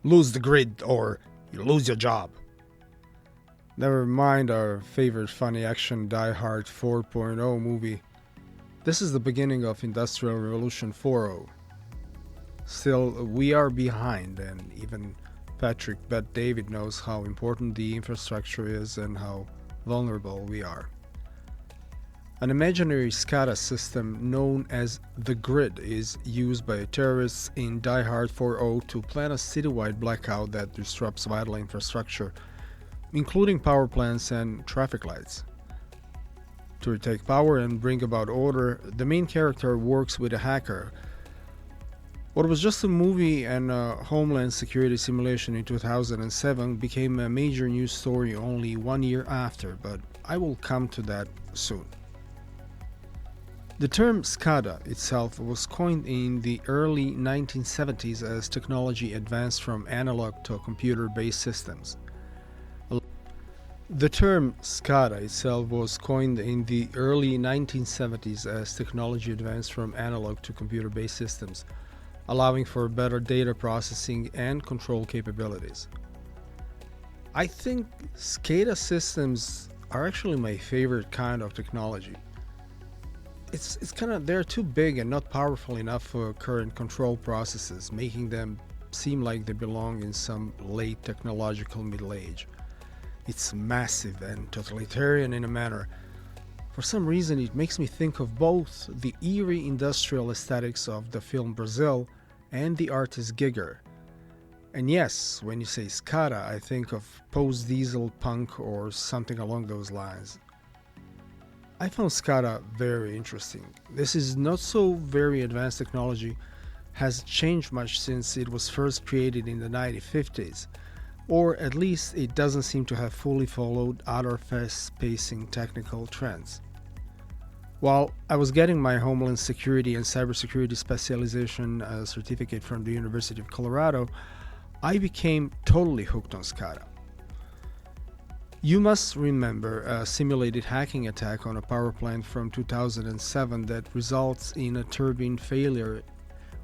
lose the grid or you lose your job. Never mind our favorite funny action Die Hard 4.0 movie. This is the beginning of Industrial Revolution 4.0. Still, we are behind, and even Patrick Bet David knows how important the infrastructure is and how vulnerable we are. An imaginary SCADA system known as the Grid is used by terrorists in Die Hard 4.0 to plan a citywide blackout that disrupts vital infrastructure, including power plants and traffic lights. To retake power and bring about order, the main character works with a hacker. What was just a movie and a Homeland Security simulation in 2007 became a major news story only 1 year after, but I will come to that soon. The term SCADA itself was coined in the early 1970s as technology advanced from analog to computer-based systems. The term SCADA itself was coined in the early 1970s as technology advanced from analog to computer-based systems, allowing for better data processing and control capabilities. I think SCADA systems are actually my favorite kind of technology. They're too big and not powerful enough for current control processes, making them seem like they belong in some late technological middle age. It's massive and totalitarian in a manner. For some reason, it makes me think of both the eerie industrial aesthetics of the film Brazil and the artist Giger. And yes, when you say SCADA, I think of post-diesel punk or something along those lines. I found SCADA very interesting. This is not so very advanced technology, has changed much since it was first created in the 1950s, or at least it doesn't seem to have fully followed other fast-pacing technical trends. While I was getting my Homeland Security and Cybersecurity Specialization certificate from the University of Colorado, I became totally hooked on SCADA. You must remember a simulated hacking attack on a power plant from 2007 that results in a turbine failure,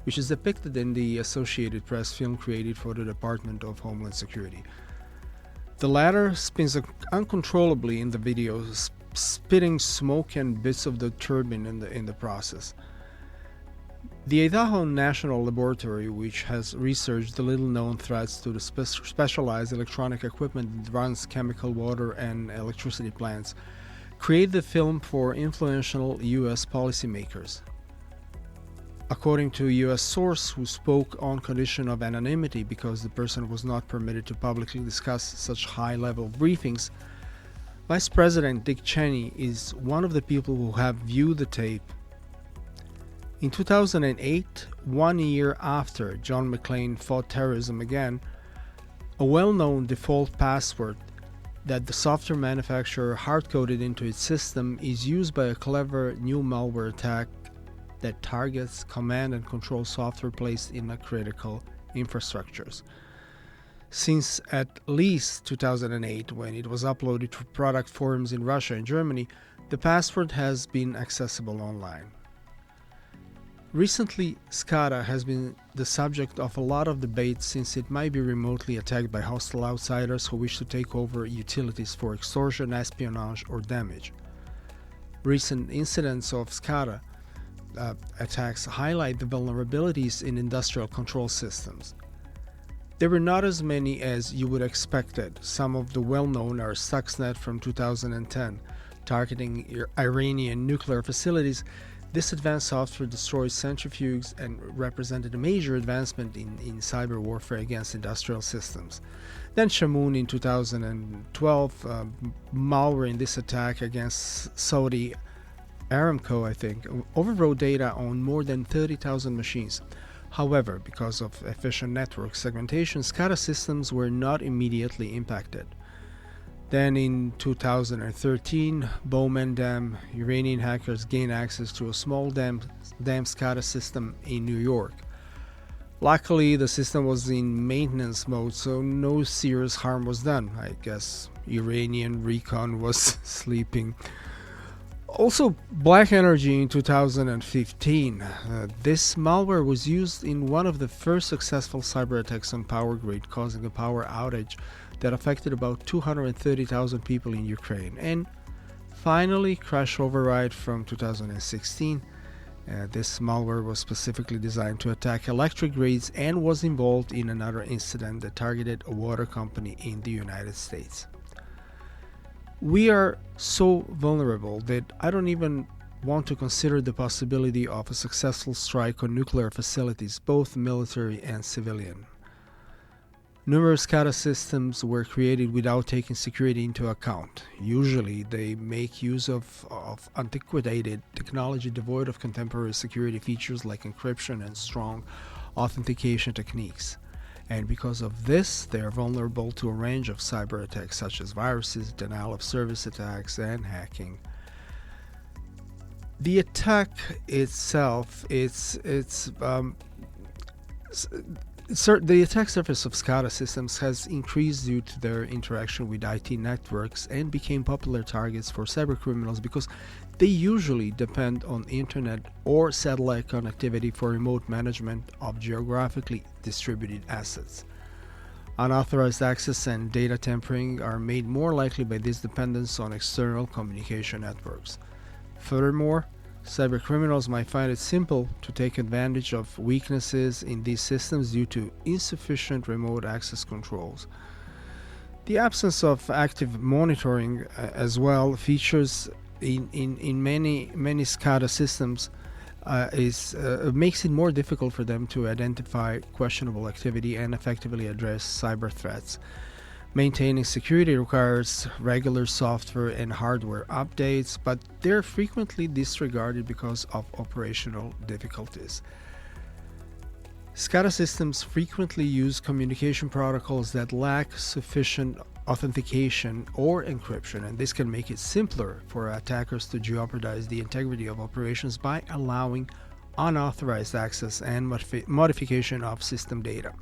which is depicted in the Associated Press film created for the Department of Homeland Security. The latter spins uncontrollably in the video, spitting smoke and bits of the turbine in the process. The Idaho National Laboratory, which has researched the little-known threats to the specialized electronic equipment that runs chemical, water, and electricity plants, created the film for influential U.S. policymakers. According to a U.S. source who spoke on condition of anonymity because the person was not permitted to publicly discuss such high-level briefings, Vice President Dick Cheney is one of the people who have viewed the tape. In 2008, 1 year after John McClane fought terrorism again, a well-known default password that the software manufacturer hard-coded into its system is used by a clever new malware attack that targets command and control software placed in critical infrastructures. Since at least 2008, when it was uploaded to product forums in Russia and Germany, the password has been accessible online. Recently, SCADA has been the subject of a lot of debate since it might be remotely attacked by hostile outsiders who wish to take over utilities for extortion, espionage, or damage. Recent incidents of SCADA attacks highlight the vulnerabilities in industrial control systems. There were not as many as you would expected. Some of the well-known are Stuxnet from 2010, targeting Iranian nuclear facilities. This advanced software destroyed centrifuges and represented a major advancement in cyber warfare against industrial systems. Then Shamoon in 2012, malware in this attack against Saudi Aramco, I think, overwrote data on more than 30,000 machines. However, because of efficient network segmentation, SCADA systems were not immediately impacted. Then in 2013, Bowman Dam, Iranian hackers gained access to a small dam SCADA system in New York. Luckily, the system was in maintenance mode, so no serious harm was done. I guess Iranian recon was sleeping. Also, black energy in 2015. This malware was used in one of the first successful cyber attacks on power grid, causing a power outage that affected about 230,000 people in Ukraine. And finally, crash override from 2016. This malware was specifically designed to attack electric grids and was involved in another incident that targeted a water company in the United States. We are so vulnerable that I don't even want to consider the possibility of a successful strike on nuclear facilities, both military and civilian. Numerous SCADA systems were created without taking security into account. Usually, they make use of antiquated technology devoid of contemporary security features like encryption and strong authentication techniques. And because of this, they are vulnerable to a range of cyber attacks such as viruses, denial of service attacks, and hacking. The attack itself, the attack surface of SCADA systems has increased due to their interaction with IT networks and became popular targets for cybercriminals because they usually depend on internet or satellite connectivity for remote management of geographically distributed assets. Unauthorized access and data tampering are made more likely by this dependence on external communication networks. Furthermore, cybercriminals might find it simple to take advantage of weaknesses in these systems due to insufficient remote access controls. The absence of active monitoring as well features in many SCADA systems makes it more difficult for them to identify questionable activity and effectively address cyber threats. Maintaining security requires regular software and hardware updates, but they're frequently disregarded because of operational difficulties. SCADA systems frequently use communication protocols that lack sufficient authentication or encryption, and this can make it simpler for attackers to jeopardize the integrity of operations by allowing unauthorized access and modification of system data.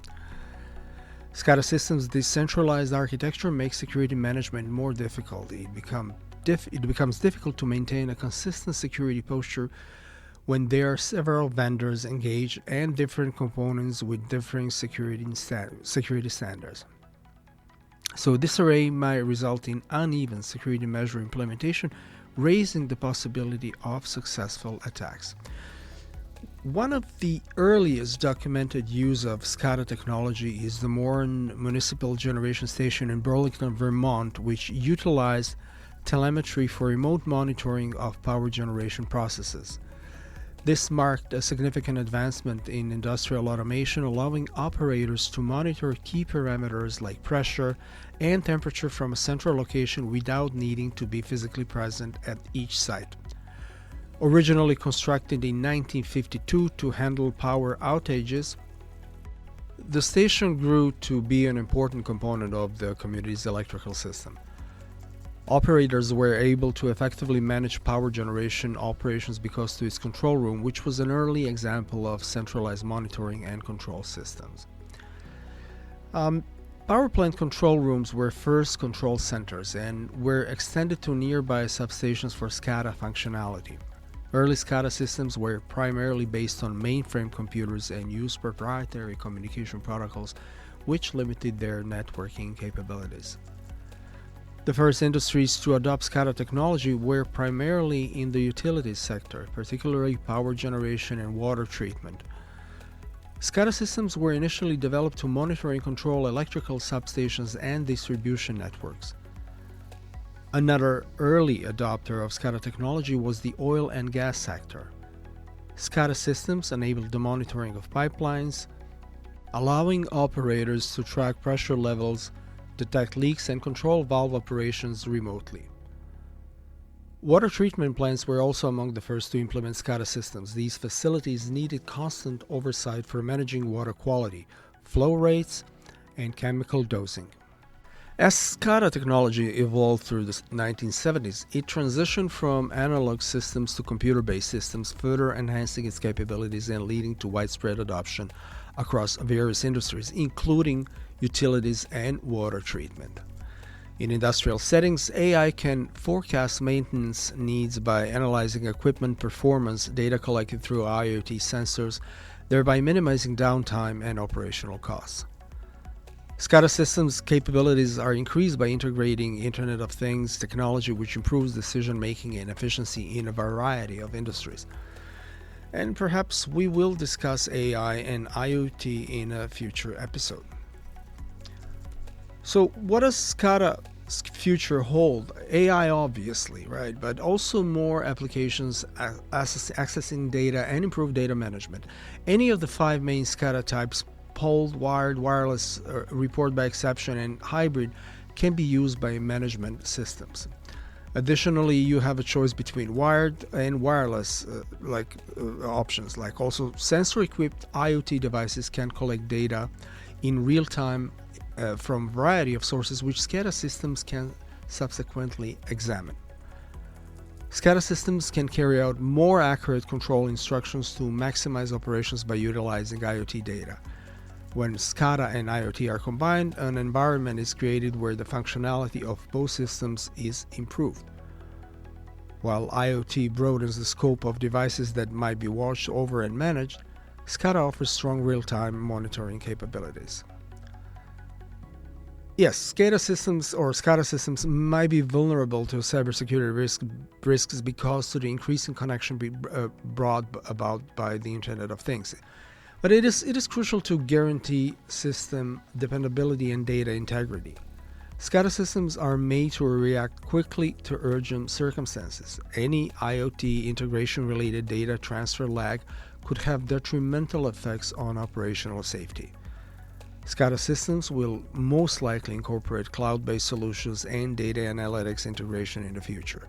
SCADA systems' decentralized architecture makes security management more difficult. It becomes difficult to maintain a consistent security posture when there are several vendors engaged and different components with differing security standards. So disarray might result in uneven security measure implementation, raising the possibility of successful attacks. One of the earliest documented use of SCADA technology is the Mourne Municipal Generation Station in Burlington, Vermont, which utilized telemetry for remote monitoring of power generation processes. This marked a significant advancement in industrial automation, allowing operators to monitor key parameters like pressure and temperature from a central location without needing to be physically present at each site. Originally constructed in 1952 to handle power outages, the station grew to be an important component of the community's electrical system. Operators were able to effectively manage power generation operations because to its control room, which was an early example of centralized monitoring and control systems. Power plant control rooms were first control centers and were extended to nearby substations for SCADA functionality. Early SCADA systems were primarily based on mainframe computers and used proprietary communication protocols, which limited their networking capabilities. The first industries to adopt SCADA technology were primarily in the utilities sector, particularly power generation and water treatment. SCADA systems were initially developed to monitor and control electrical substations and distribution networks. Another early adopter of SCADA technology was the oil and gas sector. SCADA systems enabled the monitoring of pipelines, allowing operators to track pressure levels, detect leaks, and control valve operations remotely. Water treatment plants were also among the first to implement SCADA systems. These facilities needed constant oversight for managing water quality, flow rates, and chemical dosing. As SCADA technology evolved through the 1970s, it transitioned from analog systems to computer-based systems, further enhancing its capabilities and leading to widespread adoption across various industries, including utilities and water treatment. In industrial settings, AI can forecast maintenance needs by analyzing equipment performance data collected through IoT sensors, thereby minimizing downtime and operational costs. SCADA systems capabilities are increased by integrating Internet of Things technology, which improves decision-making and efficiency in a variety of industries. And perhaps we will discuss AI and IoT in a future episode. So what does SCADA's future hold? AI obviously, right? But also more applications accessing data and improved data management. Any of the 5 main SCADA types, poled, wired, wireless, report by exception, and hybrid, can be used by management systems. Additionally, you have a choice between wired and wireless options. Like also sensor-equipped IoT devices can collect data in real time from a variety of sources, which SCADA systems can subsequently examine. SCADA systems can carry out more accurate control instructions to maximize operations by utilizing IoT data. When SCADA and IoT are combined, an environment is created where the functionality of both systems is improved. While IoT broadens the scope of devices that might be watched over and managed, SCADA offers strong real-time monitoring capabilities. Yes, SCADA systems might be vulnerable to cybersecurity risks because of the increasing connection brought about by the Internet of Things. But it is crucial to guarantee system dependability and data integrity. SCADA systems are made to react quickly to urgent circumstances. Any IoT integration-related data transfer lag could have detrimental effects on operational safety. SCADA systems will most likely incorporate cloud-based solutions and data analytics integration in the future.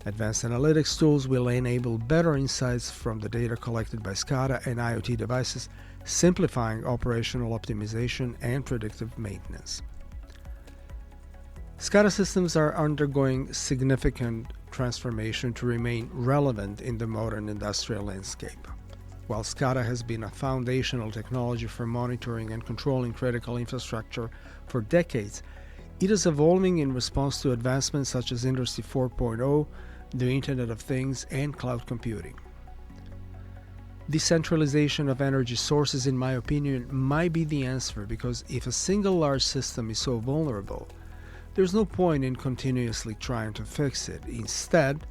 Advanced analytics tools will enable better insights from the data collected by SCADA and IoT devices, simplifying operational optimization and predictive maintenance. SCADA systems are undergoing significant transformation to remain relevant in the modern industrial landscape. While SCADA has been a foundational technology for monitoring and controlling critical infrastructure for decades, it is evolving in response to advancements such as Industry 4.0, the Internet of Things, and cloud computing. Decentralization of energy sources, in my opinion, might be the answer, because if a single large system is so vulnerable, there's no point in continuously trying to fix it. Instead,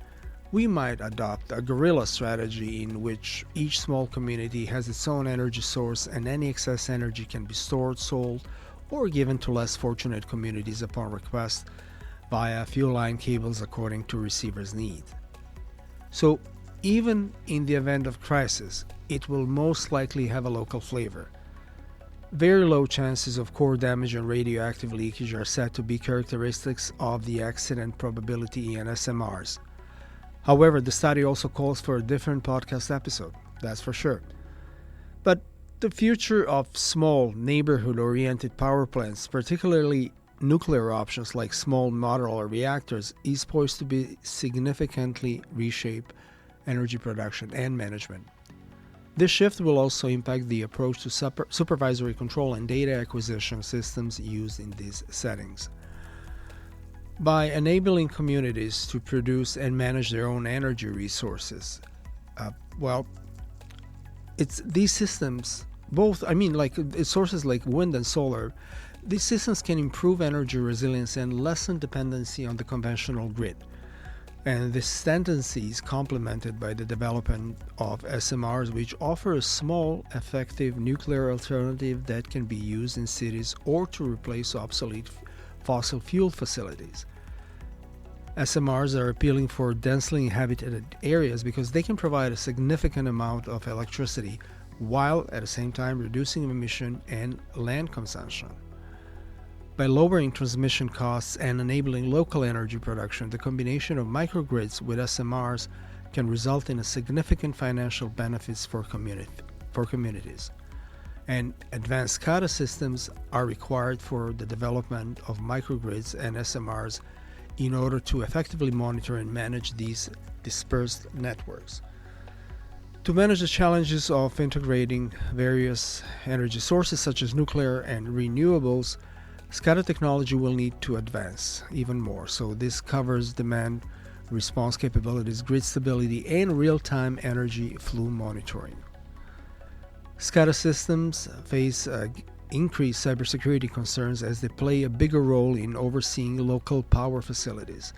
we might adopt a guerrilla strategy in which each small community has its own energy source and any excess energy can be stored, sold, or given to less fortunate communities upon request via fuel line cables according to receiver's need. So, even in the event of crisis, it will most likely have a local flavor. Very low chances of core damage and radioactive leakage are said to be characteristics of the accident probability in SMRs. However, the study also calls for a different podcast episode, that's for sure. But the future of small, neighborhood-oriented power plants, particularly nuclear options like small modular reactors, is poised to be significantly reshape energy production and management. This shift will also impact the approach to supervisory control and data acquisition systems used in these settings. By enabling communities to produce and manage their own energy resources, it's these systems, sources like wind and solar, these systems can improve energy resilience and lessen dependency on the conventional grid. And this tendency is complemented by the development of SMRs, which offer a small, effective nuclear alternative that can be used in cities or to replace obsolete fossil fuel facilities. SMRs are appealing for densely inhabited areas because they can provide a significant amount of electricity while at the same time reducing emission and land consumption. By lowering transmission costs and enabling local energy production, the combination of microgrids with SMRs can result in a significant financial benefits for communities. And advanced SCADA systems are required for the development of microgrids and SMRs in order to effectively monitor and manage these dispersed networks. To manage the challenges of integrating various energy sources such as nuclear and renewables, SCADA technology will need to advance even more, so this covers demand response capabilities, grid stability, and real-time energy flow monitoring. SCADA systems face increased cybersecurity concerns as they play a bigger role in overseeing local power facilities.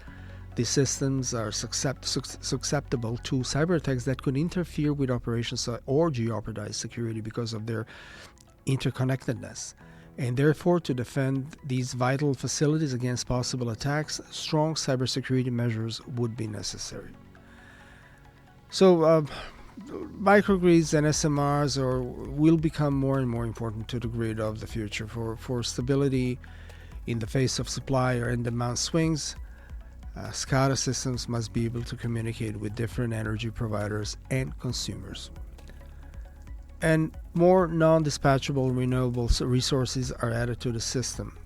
These systems are susceptible to cyber attacks that could interfere with operations or jeopardize security because of their interconnectedness. And therefore, to defend these vital facilities against possible attacks, strong cybersecurity measures would be necessary. So, microgrids and SMRs will become more and more important to the grid of the future for stability in the face of supply and demand swings. SCADA systems must be able to communicate with different energy providers and consumers. And more non-dispatchable renewable resources are added to the system.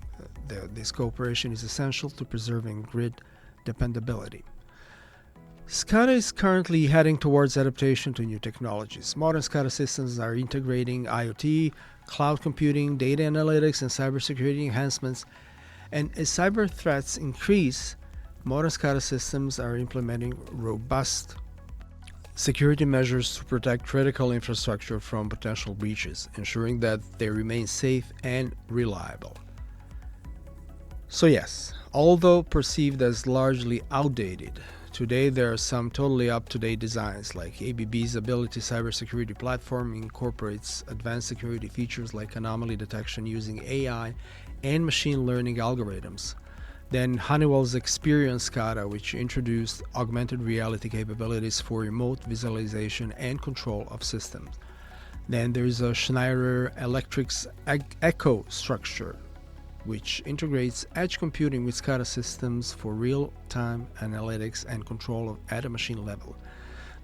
This cooperation is essential to preserving grid dependability. SCADA is currently heading towards adaptation to new technologies. Modern SCADA systems are integrating IoT, cloud computing, data analytics, and cybersecurity enhancements. And as cyber threats increase, modern SCADA systems are implementing robust security measures to protect critical infrastructure from potential breaches, ensuring that they remain safe and reliable. So yes, although perceived as largely outdated, today there are some totally up-to-date designs, like ABB's Ability cybersecurity platform incorporates advanced security features like anomaly detection using AI and machine learning algorithms. Then Honeywell's Experience SCADA, which introduced augmented reality capabilities for remote visualization and control of systems. Then there's a Schneider Electric's Echo structure, which integrates edge computing with SCADA systems for real-time analytics and control at a machine level.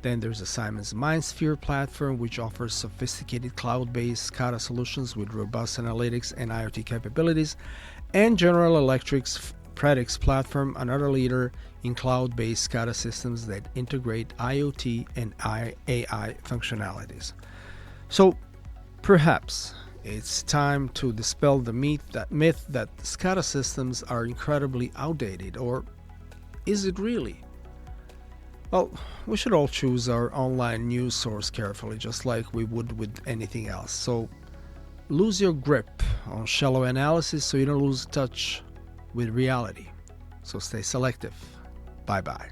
Then there's a Siemens MindSphere platform, which offers sophisticated cloud-based SCADA solutions with robust analytics and IoT capabilities. And General Electric's Predix platform, another leader in cloud-based SCADA systems that integrate IoT and AI functionalities. So perhaps it's time to dispel the myth that SCADA systems are incredibly outdated, or is it really? Well, we should all choose our online news source carefully, just like we would with anything else. So lose your grip on shallow analysis so you don't lose touch with reality. So stay selective. Bye-bye.